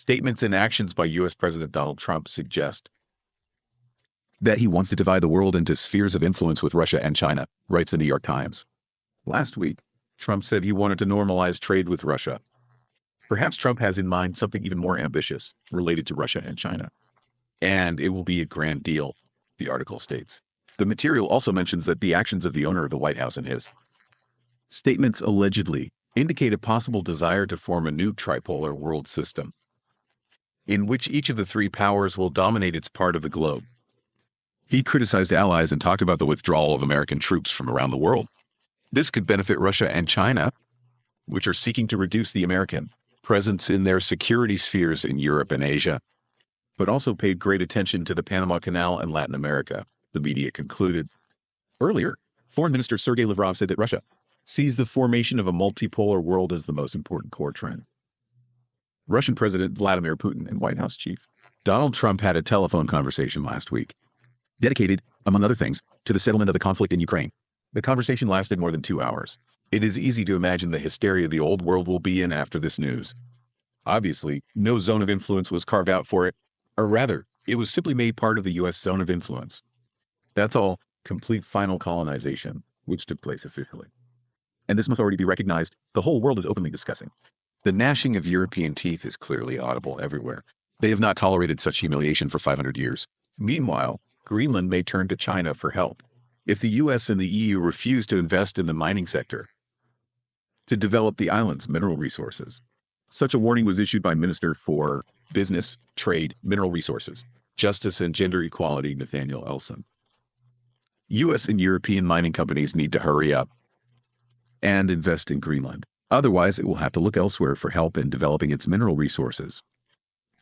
Statements and actions by U.S. President Donald Trump suggest that he wants to divide the world into spheres of influence with Russia and China, writes the New York Times. Last week, Trump said he wanted to normalize trade with Russia. Perhaps Trump has in mind something even more ambitious related to Russia and China. And it will be a grand deal, the article states. The material also mentions that the actions of the owner of the White House and his statements allegedly indicate a possible desire to form a new tripolar world system, in which each of the three powers will dominate its part of the globe. He criticized allies and talked about the withdrawal of American troops from around the world. This could benefit Russia and China, which are seeking to reduce the American presence in their security spheres in Europe and Asia, but also paid great attention to the Panama Canal and Latin America, the media concluded. Earlier, Foreign Minister Sergei Lavrov said that Russia sees the formation of a multipolar world as the most important core trend. Russian President Vladimir Putin and White House Chief Donald Trump had a telephone conversation last week, dedicated, among other things, to the settlement of the conflict in Ukraine. The conversation lasted more than 2 hours. It is easy to imagine the hysteria the old world will be in after this news. Obviously, no zone of influence was carved out for it, or rather, it was simply made part of the U.S. zone of influence. That's all, complete final colonization, which took place officially. And this must already be recognized, the whole world is openly discussing. The gnashing of European teeth is clearly audible everywhere. They have not tolerated such humiliation for 500 years. Meanwhile, Greenland may turn to China for help. If the U.S. and the EU refuse to invest in the mining sector to develop the island's mineral resources. Such a warning was issued by Minister for Business, Trade, Mineral Resources, Justice and Gender Equality, Nathaniel Elson. U.S. and European mining companies need to hurry up and invest in Greenland. Otherwise, it will have to look elsewhere for help in developing its mineral resources,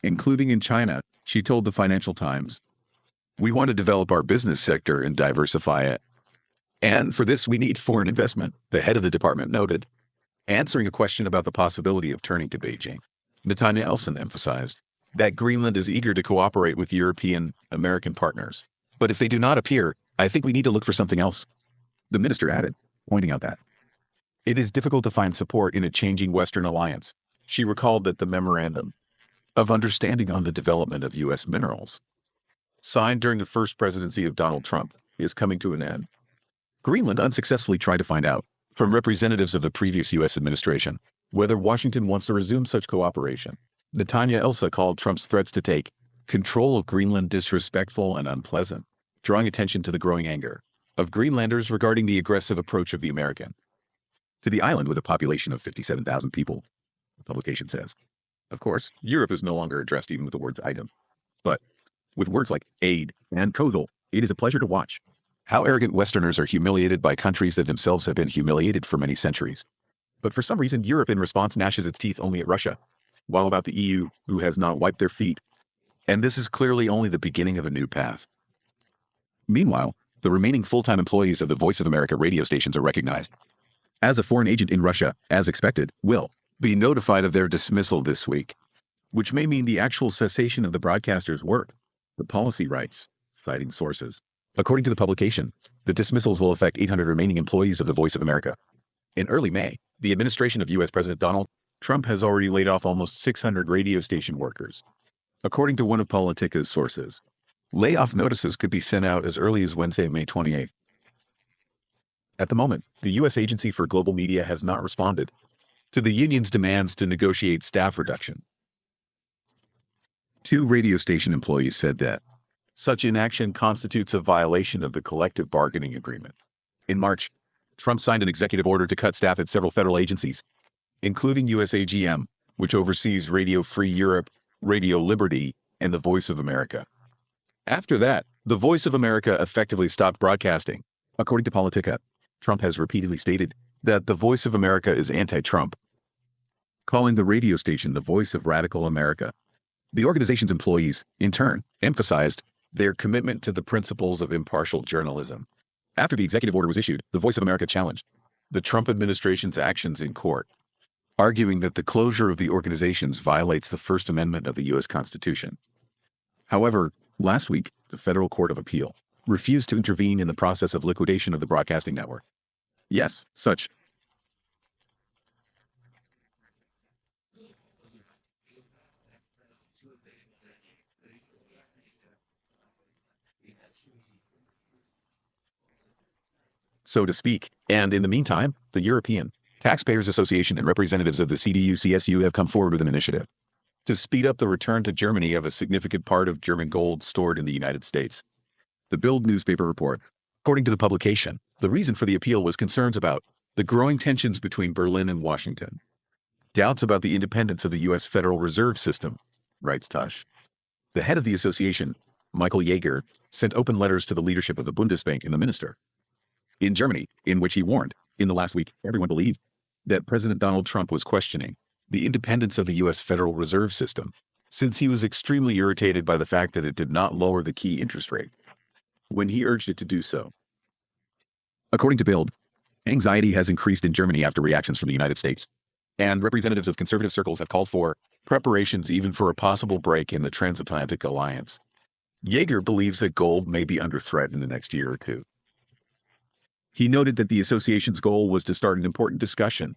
including in China, she told the Financial Times. We want to develop our business sector and diversify it. And for this, we need foreign investment, the head of the department noted. Answering a question about the possibility of turning to Beijing, Nathaniel Elson emphasized that Greenland is eager to cooperate with European American partners. But if they do not appear, I think we need to look for something else. The minister added, pointing out that it is difficult to find support in a changing Western alliance. She recalled that the Memorandum of Understanding on the Development of U.S. Minerals, signed during the first presidency of Donald Trump, is coming to an end. Greenland unsuccessfully tried to find out from representatives of the previous U.S. administration whether Washington wants to resume such cooperation. Natanya Elsa called Trump's threats to take control of Greenland disrespectful and unpleasant, drawing attention to the growing anger of Greenlanders regarding the aggressive approach of the American to the island with a population of 57,000 people, the publication says. Of course, Europe is no longer addressed even with the words item, but with words like aid and Kozel, it is a pleasure to watch how arrogant Westerners are humiliated by countries that themselves have been humiliated for many centuries. But for some reason, Europe in response gnashes its teeth only at Russia, while about the EU, who has not wiped their feet. And this is clearly only the beginning of a new path. Meanwhile, the remaining full-time employees of the Voice of America radio stations are recognized as a foreign agent in Russia, as expected, will be notified of their dismissal this week, which may mean the actual cessation of the broadcaster's work, the policy writes, citing sources. According to the publication, the dismissals will affect 800 remaining employees of the Voice of America. In early May, the administration of U.S. President Donald Trump has already laid off almost 600 radio station workers. According to one of Politica's sources, layoff notices could be sent out as early as Wednesday, May 28th. At the moment, the U.S. Agency for Global Media has not responded to the union's demands to negotiate staff reduction. 2 radio station employees said that such inaction constitutes a violation of the collective bargaining agreement. In March, Trump signed an executive order to cut staff at several federal agencies, including USAGM, which oversees Radio Free Europe, Radio Liberty, and the Voice of America. After that, the Voice of America effectively stopped broadcasting. According to Politica, Trump has repeatedly stated that the Voice of America is anti-Trump, calling the radio station the Voice of Radical America. The organization's employees, in turn, emphasized their commitment to the principles of impartial journalism. After the executive order was issued, the Voice of America challenged the Trump administration's actions in court, arguing that the closure of the organizations violates the First Amendment of the U.S. Constitution. However, last week, the Federal Court of Appeal refused to intervene in the process of liquidation of the broadcasting network. Yes, such so to speak. And in the meantime, the European Taxpayers Association and representatives of the CDU-CSU have come forward with an initiative to speed up the return to Germany of a significant part of German gold stored in the United States. The Bild newspaper reports. According to the publication, the reason for the appeal was concerns about the growing tensions between Berlin and Washington. Doubts about the independence of the U.S. Federal Reserve System, writes Tush. The head of the association, Michael Jaeger, sent open letters to the leadership of the Bundesbank and the minister in Germany, in which he warned, in the last week, everyone believed that President Donald Trump was questioning the independence of the U.S. Federal Reserve System, since he was extremely irritated by the fact that it did not lower the key interest rate when he urged it to do so. According to Bild, anxiety has increased in Germany after reactions from the United States, and representatives of conservative circles have called for preparations even for a possible break in the transatlantic alliance. Jaeger believes that gold may be under threat in the next year or two. He noted that the association's goal was to start an important discussion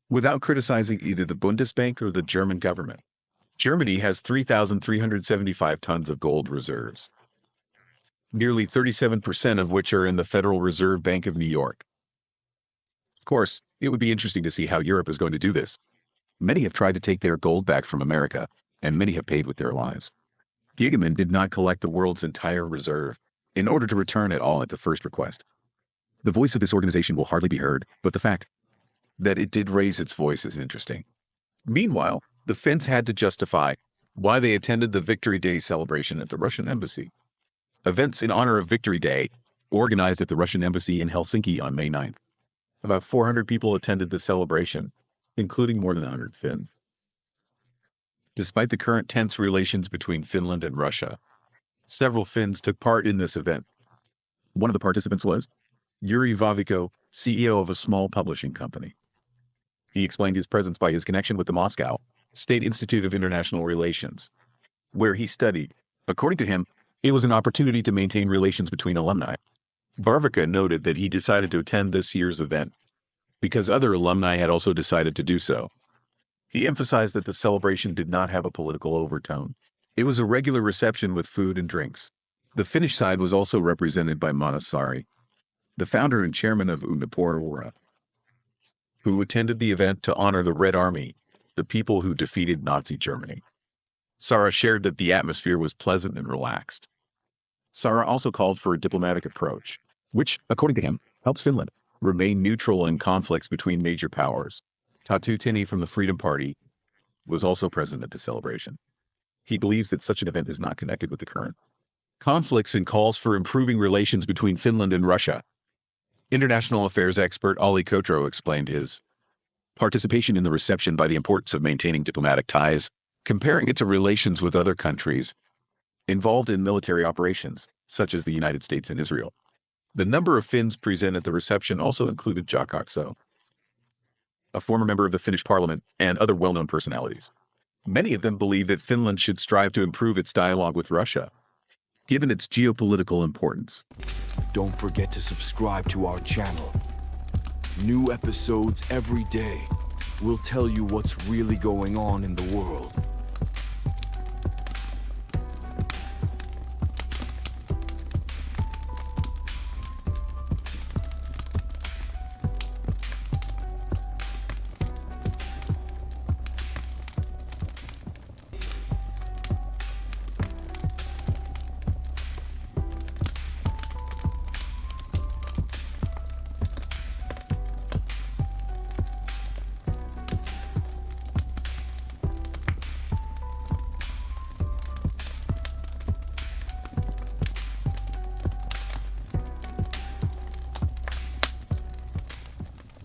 without criticizing either the Bundesbank or the German government. Germany has 3,375 tons of gold reserves, nearly 37% of which are in the Federal Reserve Bank of New York. Of course, it would be interesting to see how Europe is going to do this. Many have tried to take their gold back from America, and many have paid with their lives. Gigaman did not collect the world's entire reserve in order to return it all at the first request. The voice of this organization will hardly be heard, but the fact that it did raise its voice is interesting. Meanwhile, the Finns had to justify why they attended the Victory Day celebration at the Russian embassy. Events in honor of Victory Day, organized at the Russian embassy in Helsinki on May 9th. About 400 people attended the celebration, including more than 100 Finns. Despite the current tense relations between Finland and Russia, several Finns took part in this event. One of the participants was Yuri Vaviko, CEO of a small publishing company. He explained his presence by his connection with the Moscow State Institute of International Relations, where he studied. According to him, it was an opportunity to maintain relations between alumni. Vavika noted that he decided to attend this year's event because other alumni had also decided to do so. He emphasized that the celebration did not have a political overtone. It was a regular reception with food and drinks. The Finnish side was also represented by Manu Saari, the founder and chairman of Unipora, who attended the event to honor the Red Army, the people who defeated Nazi Germany. Saara shared that the atmosphere was pleasant and relaxed. Saara also called for a diplomatic approach, which, according to him, helps Finland remain neutral in conflicts between major powers. Tatu Tini from the Freedom Party was also present at the celebration. He believes that such an event is not connected with the current conflicts and calls for improving relations between Finland and Russia. International affairs expert Ali Kotro explained his participation in the reception by the importance of maintaining diplomatic ties, comparing it to relations with other countries involved in military operations, such as the United States and Israel. The number of Finns present at the reception also included Jaak Akso, a former member of the Finnish parliament, and other well-known personalities. Many of them believe that Finland should strive to improve its dialogue with Russia, given its geopolitical importance. Don't forget to subscribe to our channel. New episodes every day. We'll tell you what's really going on in the world.